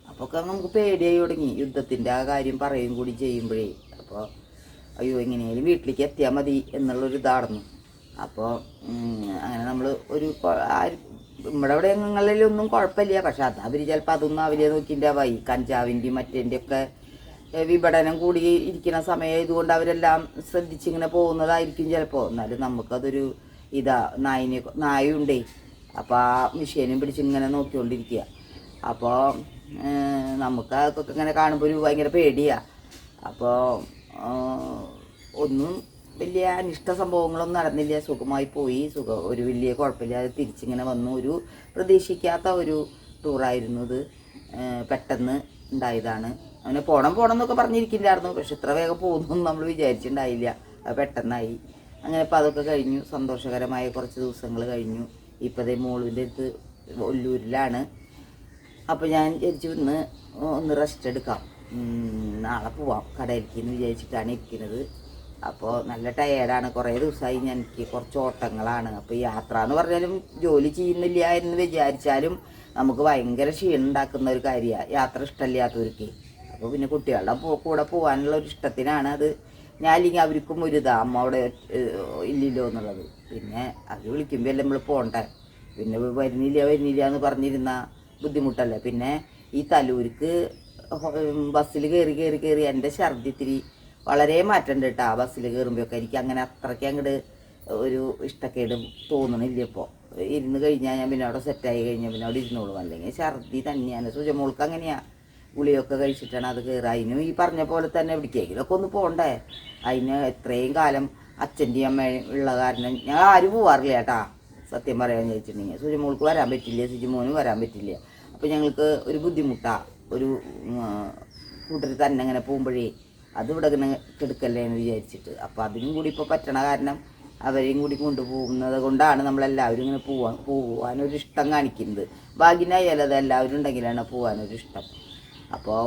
അപ്പോൾ ഒക്കെ നമുക്ക് പേടിയായി തുടങ്ങി. യുദ്ധത്തിൻ്റെ ആ കാര്യം പറയും കൂടി ചെയ്യുമ്പോഴേ. അപ്പോൾ അയ്യോ എങ്ങനെയായാലും വീട്ടിലേക്ക് എത്തിയാൽ മതി എന്നുള്ളൊരിതായിരുന്നു. അപ്പോൾ അങ്ങനെ നമ്മൾ ഒരു നമ്മുടെ ഇവിടെ ഞങ്ങളിലൊന്നും കുഴപ്പമില്ല. പക്ഷെ അത് അവർ ചിലപ്പോൾ അതൊന്നും അവരെ നോക്കിൻ്റെ ആയി കഞ്ചാവിൻ്റെയും മറ്റേൻ്റെയൊക്കെ വിപണനം കൂടി ഇരിക്കുന്ന സമയം ഇതുകൊണ്ട് അവരെല്ലാം ശ്രദ്ധിച്ചിങ്ങനെ പോകുന്നതായിരിക്കും ചിലപ്പോൾ. എന്നാലും നമുക്കതൊരു നായുണ്ടേ. അപ്പോൾ ആ മിഷീനും പിടിച്ചിങ്ങനെ നോക്കിക്കൊണ്ടിരിക്കുക. അപ്പോൾ നമുക്ക് അതൊക്കെ ഇങ്ങനെ കാണുമ്പോൾ ഒരു ഭയങ്കര പേടിയാണ്. അപ്പോൾ ഒന്നും വലിയ അനിഷ്ട സംഭവങ്ങളൊന്നും നടന്നില്ല. സുഖമായി പോയി. ഒരു വലിയ കുഴപ്പമില്ലാതെ തിരിച്ചിങ്ങനെ വന്നു. ഒരു പ്രതീക്ഷിക്കാത്ത ഒരു ടൂറായിരുന്നു ഇത്. പെട്ടെന്ന് ഉണ്ടായതാണ്. അങ്ങനെ പോണം എന്നൊക്കെ പറഞ്ഞിരിക്കുന്നുണ്ടായിരുന്നു. പക്ഷെ ഇത്ര വേഗം പോകുന്നൊന്നും നമ്മൾ വിചാരിച്ചിട്ടുണ്ടായില്ല. അത് പെട്ടെന്നായി. അങ്ങനെ ഇപ്പോൾ അതൊക്കെ കഴിഞ്ഞു. സന്തോഷകരമായ കുറച്ച് ദിവസങ്ങൾ കഴിഞ്ഞു. ഇപ്പോഴത്തെ മോളിൻ്റെ അടുത്ത് ഒല്ലൂരിലാണ്. അപ്പോൾ ഞാൻ വിചാരിച്ചു ഒന്ന് റെസ്റ്റ് എടുക്കാം, നാളെ പോവാം കടയിലേക്ക് എന്ന് വിചാരിച്ചിട്ടാണ് ഇരിക്കുന്നത്. അപ്പോൾ നല്ല ടയേർഡാണ്. കുറേ ദിവസമായി എനിക്ക് കുറച്ച് ഓട്ടങ്ങളാണ്. അപ്പോൾ യാത്ര എന്ന് പറഞ്ഞാലും ജോലി ചെയ്യുന്നില്ല എന്ന് വിചാരിച്ചാലും നമുക്ക് ഭയങ്കര ക്ഷീണം ഉണ്ടാക്കുന്ന ഒരു കാര്യമാണ് യാത്ര ഇഷ്ടമില്ലാത്തവർക്ക്. അപ്പോൾ പിന്നെ കുട്ടികളുടെ കൂടെ പോകാനുള്ള ഒരു ഇഷ്ടത്തിനാണ് അത്. ഞാൻ അല്ലെങ്കിൽ അവർക്കും ഒരു അമ്മ അവിടെ ഇല്ലല്ലോ എന്നുള്ളത്. പിന്നെ അവർ വിളിക്കുമ്പോൾ എല്ലാം നമ്മൾ പോകണ്ടേ. പിന്നെ വരുന്നില്ല എന്ന് പറഞ്ഞിരുന്ന ബുദ്ധിമുട്ടല്ലേ. പിന്നെ ഈ തലൂർക്ക് ബസ്സിൽ കയറി എൻ്റെ ഛർദി ഇത്തിരി വളരെ മാറ്റമുണ്ട് കേട്ടോ. ആ ബസ്സിൽ കയറുമ്പോഴൊക്കെ എനിക്ക് അങ്ങനെ അത്രയ്ക്ക് അങ്ങോട്ട് ഒരു ഇഷ്ടക്കേട് തോന്നണില്ല ഇപ്പോൾ. ഇരുന്ന് കഴിഞ്ഞാൽ ഞാൻ പിന്നെ അവിടെ സെറ്റായി കഴിഞ്ഞാൽ പിന്നെ അവിടെ ഇരുന്നോളും. അല്ലെങ്കിൽ ഛർദി തന്നെയാണ്. സുജമോൾക്ക് അങ്ങനെയാണ്. ഗുളിയൊക്കെ കഴിച്ചിട്ടാണ് അത് കയറുക. അതിനും ഈ പറഞ്ഞ പോലെ തന്നെ എവിടേക്കെങ്കിലുമൊക്കെ ഒന്ന് പോകണ്ടേ. അതിന് എത്രയും കാലം അച്ഛൻ്റെയും അമ്മയും ഉള്ള കാരണം ഞങ്ങൾ ആരും പോവാറില്ല കേട്ടാ. സത്യം പറയാമെന്ന് ചോദിച്ചിട്ടുണ്ടെങ്കിൽ സുജമോൾക്ക് വരാൻ പറ്റില്ല, സുജിമോനും വരാൻ പറ്റില്ല. അപ്പോൾ ഞങ്ങൾക്ക് ഒരു ബുദ്ധിമുട്ടാണ്. ഒരു കൂട്ടർ തന്നെ ഇങ്ങനെ പോകുമ്പോഴേ അതിവിടെ ഇങ്ങനെ കെടുക്കല്ലേ എന്ന് വിചാരിച്ചിട്ട്. അപ്പോൾ അതിനും കൂടി ഇപ്പോൾ പറ്റണ കാരണം അവരെയും കൂടി കൊണ്ടുപോകുന്നത് കൊണ്ടാണ് നമ്മളെല്ലാവരും ഇങ്ങനെ പോകാനൊരിഷ്ടം കാണിക്കുന്നത്. ഭാഗ്യനായാലും അത് എല്ലാവരും ഉണ്ടെങ്കിലാണ് പോകാനൊരിഷ്ടം. അപ്പോൾ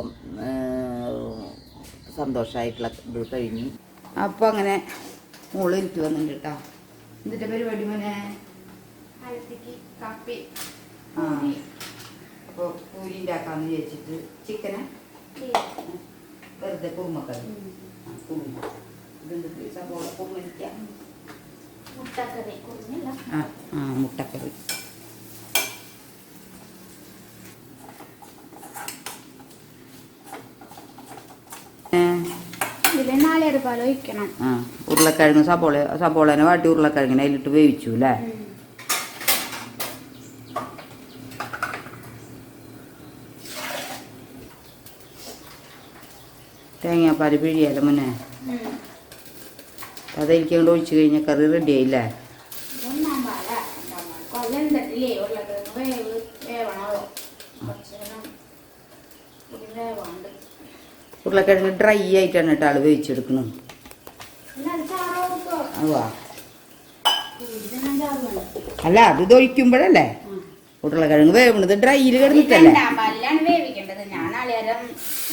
സന്തോഷമായിട്ടുള്ള ഇത് കഴിഞ്ഞു. അപ്പോൾ അങ്ങനെ മോള് എനിക്ക് വന്നിട്ടുണ്ട് കേട്ടോ. എന്നിട്ട് പരിപാടി മോനെ കാപ്പി ആ അപ്പോൾ പൂരി ഉണ്ടാക്കാമെന്ന് വിചാരിച്ചിട്ട് ചിക്കന് വെറുതെ കുറുമക്കറി കുറുമ ഇതെന്ത് സവോള കുറുമരിക്കാം. മുട്ടക്കറി കുറിഞ്ഞില്ല. മുട്ടക്കറി. ഇതിൽ നാളികേരപ്പാൽ ഒഴിക്കണം. ഉരുളക്കിഴങ്ങ് സബോളനെ വാട്ടി ഉരുളക്കിഴങ്ങിനെ അതിലിട്ട് വേവിച്ചു അല്ലേ. തേങ്ങാപ്പാൽ പിഴിയാലോ മുന്നേ. അതെനിക്ക് അങ്ങോട്ട് ഒഴിച്ച് കഴിഞ്ഞാൽ കറി റെഡി ആയില്ലേ. ഉരുളക്കിഴങ്ങ് ഡ്രൈ ആയിട്ടാണ് കേട്ടോ ആള് വേവിച്ചെടുക്കണം. അല്ല അത് ഒഴിക്കുമ്പോഴല്ലേ ഉരുളക്കിഴങ്ങ് വേവണത് ഡ്രൈയിൽ കിടന്നിട്ടല്ലേ. വേവിക്കേണ്ടത് ഞാൻ നാളികേരം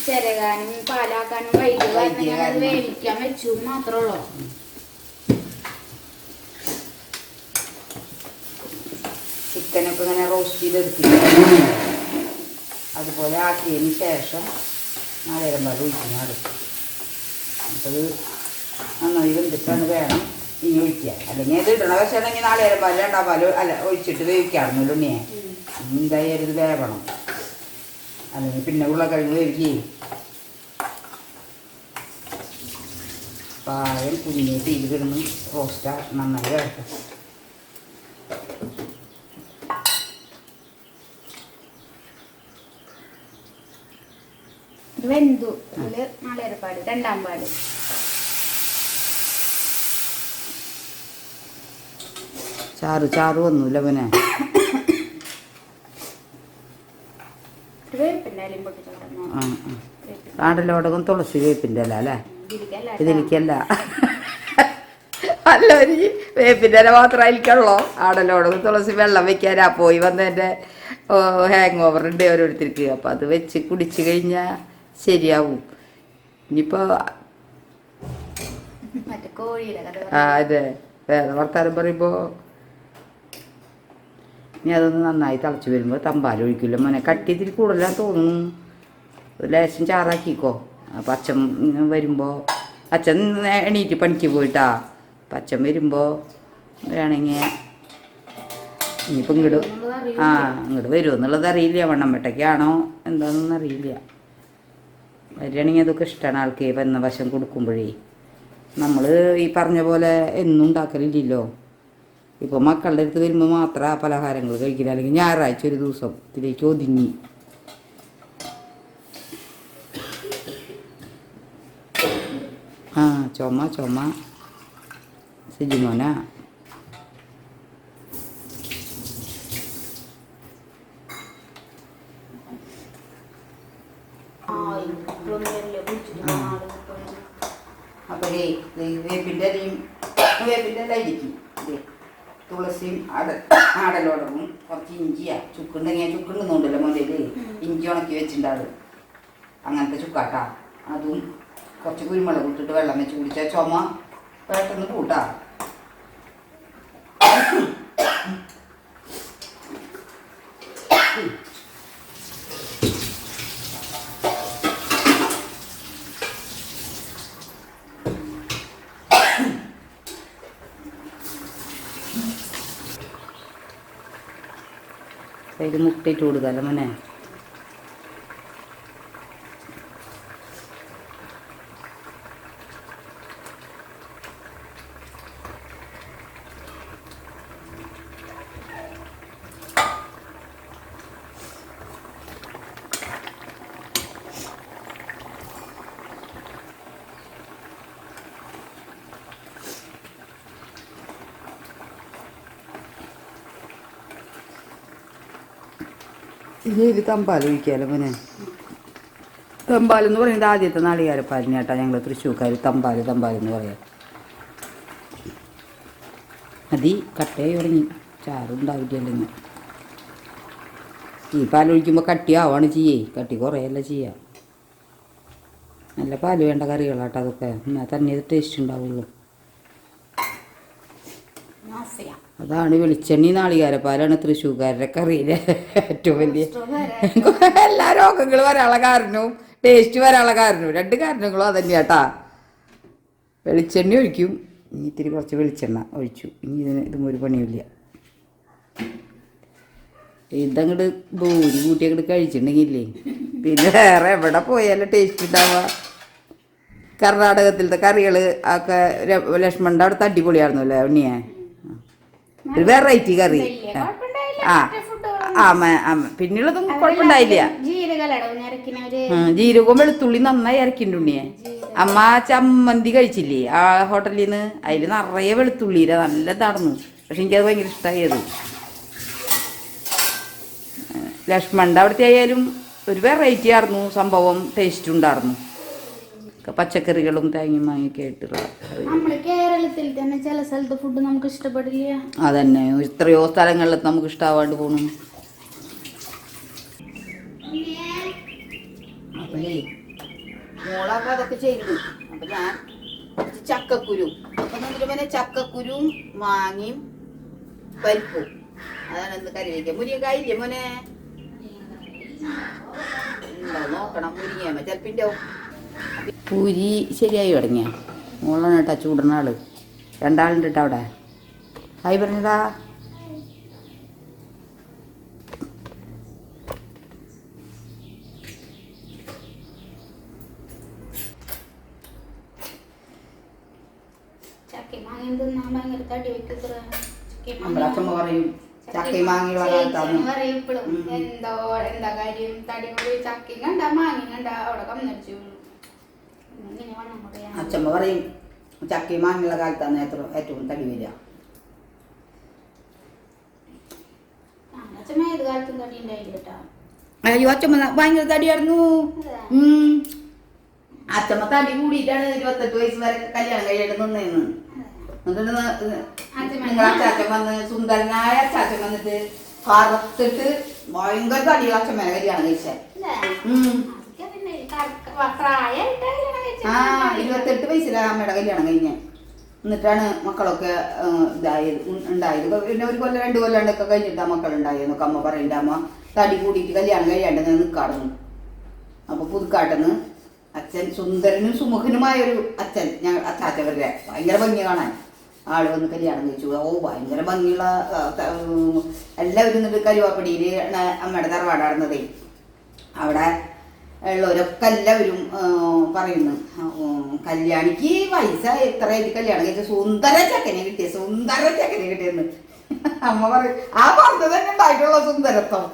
ചിരകാനും പാലാക്കാനും വൈകിട്ട് വേവിക്കാൻ വെച്ചു മാത്രമേ ഉള്ളൂ. ചിക്കനൊക്കെ ഇങ്ങനെ റോസ്റ്റ് ചെയ്തെടുത്തിട്ട് അതുപോലെ ആക്കിയതിന് ശേഷം നാളികേരം പാൽ ഒഴിക്കുന്നത്. അപ്പോൾ നന്നായി വെന്തിട്ടാണ് വേണം ഇനി ഒഴിക്കുക. അല്ലെങ്കിൽ ഇത് ഇടണ വെച്ചാണെങ്കിൽ നാളികേരം പാൽ രണ്ടാം പാൽ അല്ല ഒഴിച്ചിട്ട് വേവിക്കാറുണ്ടല്ലോ ഉണ്ണിയെ. എന്തായാലും ഇത് വേവണം, അല്ലെങ്കിൽ പിന്നെ ഉരുളക്കിഴങ്ങ് വേവിക്കേ. പായം കുഞ്ഞി തീയിൽ കിടന്ന് റോസ്റ്റാ നന്നായി വേവട്ടെ. വെന്തു. ഇതില് നാളികേരപ്പാല് രണ്ടാം പാല്. ചാറ് വന്നൂല്ല പിന്നെ. ആടലോടകം തുളസി വേപ്പിൻ്റെ അല്ല അല്ലേ. ഇതിലേക്കല്ല അല്ല ഒരു വേപ്പിൻ്റെ ഇല മാത്രമായിരിക്കുള്ളൂ. ആടലോടകം തുളസി വെള്ളം വെക്കാനാ പോയി വന്നതിൻ്റെ ഹാങ് ഓവർ ഉണ്ട് ഓരോരുത്തർക്ക്. അപ്പം അത് വെച്ച് കുടിച്ച് കഴിഞ്ഞാൽ ശരിയാവും. ഇനിയിപ്പോൾ അതെ വേറെ വർത്താനം പറയുമ്പോൾ ഇനി അതൊന്ന് നന്നായി തിളച്ച് വരുമ്പോൾ തമ്പാൽ ഒഴിക്കില്ല മോനെ. കട്ടി ഇത്തിരി കൂടുതലാന്ന് തോന്നുന്നു. ലേശം ചാറാക്കിക്കോ. അപ്പം അച്ഛൻ വരുമ്പോൾ അച്ഛൻ എണീറ്റ് പണിക്ക് പോയിട്ടാ. അപ്പം അച്ഛൻ വരുമ്പോൾ വേണമെങ്കിൽ ഇനിയിപ്പോൾ ഇങ്ങോട്ട് വരുമോ എന്നുള്ളത് അറിയില്ല. വണ്ണമ്പട്ടയ്ക്കാണോ എന്താണെന്നൊന്നും അറിയില്ല. വരികയാണെങ്കിൽ അതൊക്കെ ഇഷ്ടമാണ് ആൾക്ക് വന്ന വശം കൊടുക്കുമ്പോഴേ. നമ്മൾ ഈ പറഞ്ഞ പോലെ എന്നും ഉണ്ടാക്കലില്ലല്ലോ. ഇപ്പോൾ മക്കളുടെ അടുത്ത് വരുമ്പോൾ മാത്രം പലഹാരങ്ങൾ കഴിക്കില്ല. അല്ലെങ്കിൽ ഞായറാഴ്ച ഒരു ദിവസം ഇതിലേക്ക് ഒതുങ്ങി. ചുമ സിജിമോന. അപ്പോഴേ വേപ്പിൻ്റെ ഇല ഇരിക്കും. തുളസിയും ആടലോടവും കുറച്ച് ഇഞ്ചിയാ ചുക്കുണ്ടെങ്കിൽ ചുക്കുണ്ടെന്നുണ്ടല്ലോ മുതൽ ഇഞ്ചി ഉണക്കി വെച്ചിട്ടുണ്ടാവും. അങ്ങനത്തെ ചുക്കാട്ടാ. അതും കുറച്ച് കുരുമുളക് ഇട്ടിട്ട് വെള്ളം വെച്ച് കുടിച്ചാൽ ചുമ പെട്ടെന്ന് കൂട്ടാ. അതിൽ മുട്ടയിട്ട് കൊടുക്കാമല്ലോ മോനെ. ഇതിൽ തമ്പാൽ ഒഴിക്കാലോ മോനെ. തമ്പാൽ എന്ന് പറയുന്നത് ആദ്യത്തെ നാളികേരപ്പാലിന് കേട്ടാ ഞങ്ങൾ തൃശ്ശൂർക്കാർ തമ്പാൽ എന്ന് പറയാം. മതി കട്ടയായി തുടങ്ങി, ചാറുണ്ടാവില്ലല്ലോ ഇന്ന്. ഈ പാലൊഴിക്കുമ്പോൾ കട്ടിയാവാണ് ചെയ്യേ, കട്ടി കുറയല്ല ചെയ്യുക. നല്ല പാല് വേണ്ട കറികളാട്ടോ അതൊക്കെ, എന്നാൽ തന്നെ ഇത് ടേസ്റ്റ് ഉണ്ടാവുള്ളൂ. അതാണ് വെളിച്ചെണ്ണി നാളികേരപ്പാലാണ് തൃശ്ശൂർക്കാരുടെ കറിയിലെ ഏറ്റവും വലിയ എല്ലാ രോഗങ്ങൾ വരാനുള്ള കാരണവും ടേസ്റ്റ് വരാനുള്ള കാരണവും 2 കാരണങ്ങളും അതന്നെ കേട്ടാ. വെളിച്ചെണ്ണ ഒഴിക്കും, ഇനി ഇത്തിരി കുറച്ച് വെളിച്ചെണ്ണ ഒഴിച്ചു, ഇനി ഇതും ഒരു പണിയില്ല. ഇതങ്ങോട്ട് ദൂരി കൂട്ടി അങ്ങോട്ട് കഴിച്ചിട്ടുണ്ടെങ്കിലേ പിന്നെ വേറെ എവിടെ പോയാലും ടേസ്റ്റ് ഉണ്ടാവുക. കർണാടകത്തിലത്തെ കറികൾ ഒക്കെ ലക്ഷ്മണൻ്റെ അവിടുത്തെ അടിപൊളിയായിരുന്നല്ലേ ഉണ്ണിയെ, ഒരു വെറൈറ്റി കറി. പിന്നുള്ളതും കുഴപ്പമുണ്ടായില്ല. ജീരകവും വെളുത്തുള്ളി നന്നായി ഇറക്കിണ്ട് ഉണ്ണിയെ. അമ്മ ചമ്മന്തി കഴിച്ചില്ലേ ആ ഹോട്ടലിൽ നിന്ന്, അതിൽ നിറയെ വെളുത്തുള്ളിയില്ല, നല്ല നടന്നു. പക്ഷെ എനിക്കത് ഭയങ്കര ഇഷ്ടമായത്. ലക്ഷ്മണൻ്റെ അവിടുത്തെ ആയാലും ഒരു വെറൈറ്റി ആയിരുന്നു സംഭവം, ടേസ്റ്റ് ഉണ്ടായിരുന്നു. പച്ചക്കറികളും തേങ്ങയും മാങ്ങയൊക്കെ ആയിട്ടുള്ള. കേരളത്തിൽ തന്നെ ചില സ്ഥലത്ത് ഫുഡ് നമുക്ക് ഇഷ്ടപ്പെടില്ല. അതന്നെ, എത്രയോ സ്ഥലങ്ങളിൽ നമുക്ക് ഇഷ്ടമാവാണ്ട് പോണു. അപ്പഴേ മോളൊക്കെ അതൊക്കെ ചെയ്തു. അപ്പൊ ഞാൻ കുറച്ച് ചക്കക്കുരു, അപ്പൊ പിന്നെ ചക്കക്കുരും മാങ്ങയും പരിപ്പും അതാണ് എന്ത് കറി വയ്ക്കുക. മുരിങ്ങക്കായില്ലേ മോനെ? നോക്കണം, മുരിങ്ങ ചിലപ്പിൻ്റെ പൂരി ശരിയായി തുടങ്ങിയ മോളാണ് കേട്ടാ ചൂടുന്ന ആള്. 2 ആളുണ്ട് കേട്ടോ അവിടെ. ഹായ് പറഞ്ഞതാ. നമ്മുടെ അച്ഛമ്മ പറയും ചക്കയും മാങ്ങിയുള്ള കാലത്താണ്. എന്താ കാര്യം തടിമുടി ചക്കയും കണ്ട മാങ്ങ കണ്ട അവിടെ കമ്മടിച്ചു. അച്ഛമ്മ പറയും ചക്കയും മാങ്ങിയുള്ള കാലത്താണ് ഏറ്റവും തടി വരിക. ഏത് കാലത്തും തടി ഉണ്ടായില്ല കേട്ടോ. അയ്യോ അച്ഛമ്മ ഭയങ്കര തടിയായിരുന്നു. അച്ഛമ്മ തടി കൂടിയിട്ടാണ് 28 വയസ്സ് വരെ കല്യാണം കഴിയായിട്ട് നിന്നേന്ന്. നിങ്ങളെ അച്ചാച്ചൻ വന്ന് സുന്ദരനായ അച്ചാച്ചൻ വന്നിട്ട് കറുത്തിട്ട് ഭയങ്കര തടിയുള്ള അച്ഛമ്മേനെ കല്യാണം കഴിച്ചാൽ. 28 വയസ്സിലാണ് അമ്മയുടെ കല്യാണം കഴിഞ്ഞ. എന്നിട്ടാണ് മക്കളൊക്കെ ഉണ്ടായത്. പിന്നെ 1 കൊല്ലം 2 കൊല്ലണ്ടൊക്കെ കഴിഞ്ഞിട്ട് ആ മക്കളുണ്ടായെന്നൊക്കെ അമ്മ പറയണ്ട. അമ്മ തടി കൂടിയിട്ട് കല്യാണം കഴിയാണ്ട് നിൽക്കാടുന്നു. അപ്പൊ പുതുക്കാട്ടെന്ന് അച്ഛൻ സുന്ദരനും സുമുഖനുമായൊരു അച്ഛൻ, ഞങ്ങൾ അച്ചാച്ചവരുടെ ഭയങ്കര ഭംഗി കാണാൻ ആള് വന്ന് കല്യാണം കഴിച്ചു. ഭയങ്കര ഭംഗിയുള്ള എല്ലാവരും എന്നിട്ട് കരുവാപ്പടിയിൽ അമ്മയുടെ തറവാടാടുന്നതേ. അവിടെ ഉള്ളവരൊക്കെ എല്ലാവരും പറയുന്നു കല്യാണിക്ക് വയസ്സായി എത്രയായിട്ട് കല്യാണം കഴിച്ച സുന്ദര ചക്കനെ കിട്ടിയെന്ന്. അമ്മ പറയും ആ പറഞ്ഞത് തന്നെ ഉണ്ടായിട്ടുള്ള സുന്ദരത്വം.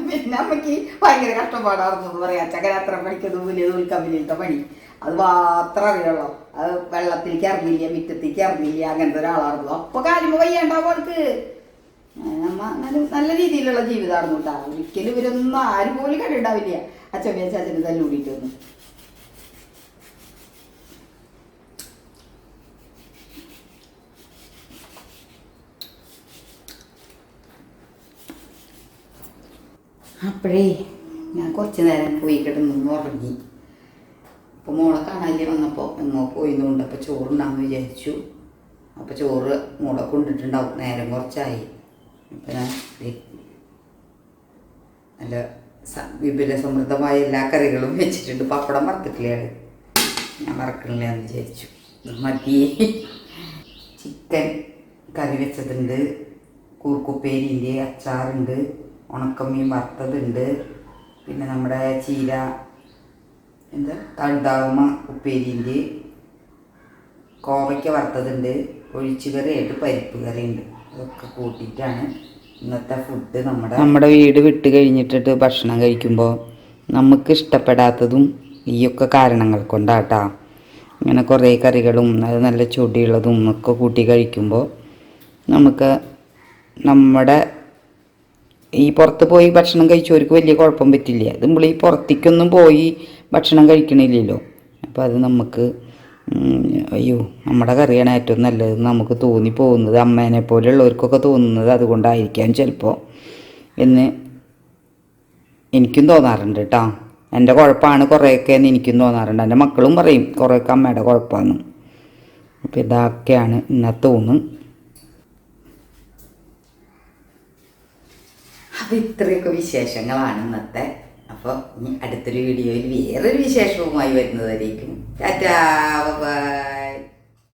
പിന്നെ അമ്മയ്ക്ക് ഭയങ്കര കഷ്ടപ്പാടായിരുന്നു എന്ന് പറയാം. ചക്കര അത്ര പണിക്കത് വലിയ കമ്പനിയിലത്തെ പണി അത് മാത്രം അറിയുള്ളൂ. അത് വെള്ളത്തിലേക്ക് ഇറങ്ങില്ല, മുറ്റത്തേക്ക് ഇറങ്ങില്ല, അങ്ങനത്തെ ഒരാളായിരുന്നു. അപ്പൊ കാര്യമോ വയ്യാണ്ടാവും അവൾക്ക്. അമ്മ നല്ല രീതിയിലുള്ള ജീവിതമായിരുന്നു കേട്ടോ. ഒരിക്കലും ഇവരൊന്നും ആരും പോലും കണ്ടിട്ടുണ്ടാവില്ല അച്ഛമ്മ അച്ഛന് തല്ലുകൂടിയിട്ടൊന്നും. അപ്പോഴേ ഞാൻ കുറച്ച് നേരം പോയി കിടന്നു ഉറങ്ങി. അപ്പോൾ മോളെ കാണാല്ലേ വന്നപ്പോൾ എങ്ങോ പോയതുകൊണ്ട് അപ്പോൾ ചോറുണ്ടാകുമെന്ന് വിചാരിച്ചു. അപ്പോൾ ചോറ് മോളെ കൊണ്ടിട്ടുണ്ടാവും, നേരം കുറച്ചായി. അപ്പം ഞാൻ നല്ല വിപുല സമൃദ്ധമായ എല്ലാ കറികളും വെച്ചിട്ടുണ്ട്. പപ്പടം വറുത്തിട്ടില്ലാണ്, ഞാൻ വറക്കണില്ല എന്ന് വിചാരിച്ചു. മതി. ചിക്കൻ കറി വെച്ചതുണ്ട്, കൂർക്കുപ്പേരിൻ്റെ അച്ചാറുണ്ട്, ഉണക്കമീൻ വറുത്തതുണ്ട്, പിന്നെ നമ്മുടെ ചീര തഴുതാവുമ ഉപ്പേരിൻ്റെ, കോവയ്ക്ക വറുത്തതുണ്ട്, ഒഴിച്ചു കറിയായിട്ട് പരിപ്പ് കറിയുണ്ട്. അതൊക്കെ കൂട്ടിയിട്ടാണ് ഇന്നത്തെ ഫുഡ്. നമ്മുടെ വീട് വിട്ട് കഴിഞ്ഞിട്ടിട്ട് ഭക്ഷണം കഴിക്കുമ്പോൾ നമുക്ക് ഇഷ്ടപ്പെടാത്തതും ഈയൊക്കെ കാരണങ്ങൾ കൊണ്ടാട്ടാ. ഇങ്ങനെ കുറേ കറികളും അത് നല്ല ചൊടിയുള്ളതും ഒക്കെ കൂട്ടി കഴിക്കുമ്പോൾ നമുക്ക് നമ്മുടെ ഈ പുറത്ത് പോയി ഭക്ഷണം കഴിച്ചവർക്ക് വലിയ കുഴപ്പം പറ്റില്ല. അത് നമ്മൾ ഈ പുറത്തേക്കൊന്നും പോയി ഭക്ഷണം കഴിക്കണില്ലല്ലോ. അപ്പോൾ അത് നമുക്ക് അയ്യോ നമ്മുടെ കറിയാണ് ഏറ്റവും നല്ലത് നമുക്ക് തോന്നിപ്പോകുന്നത്, അമ്മേനെ പോലെയുള്ളവർക്കൊക്കെ തോന്നുന്നത് അതുകൊണ്ടായിരിക്കാം ചിലപ്പോൾ എന്ന് എനിക്കും തോന്നാറുണ്ട് കേട്ടോ. എൻ്റെ കുഴപ്പമാണ് കുറേയൊക്കെ എന്ന് എനിക്കും തോന്നാറുണ്ട്. എൻ്റെ മക്കളും പറയും കുറേയൊക്കെ അമ്മയുടെ കുഴപ്പമാണ്. അപ്പോൾ ഇതൊക്കെയാണ് ഇന്നത്തെ ഊണ്. അപ്പോൾ ഇത്രയൊക്കെ വിശേഷങ്ങളാണ് ഇന്നത്തെ. അപ്പോൾ ഇനി അടുത്തൊരു വീഡിയോയിൽ വേറൊരു വിശേഷവുമായി വരുന്നതായിരിക്കും. Tata bye.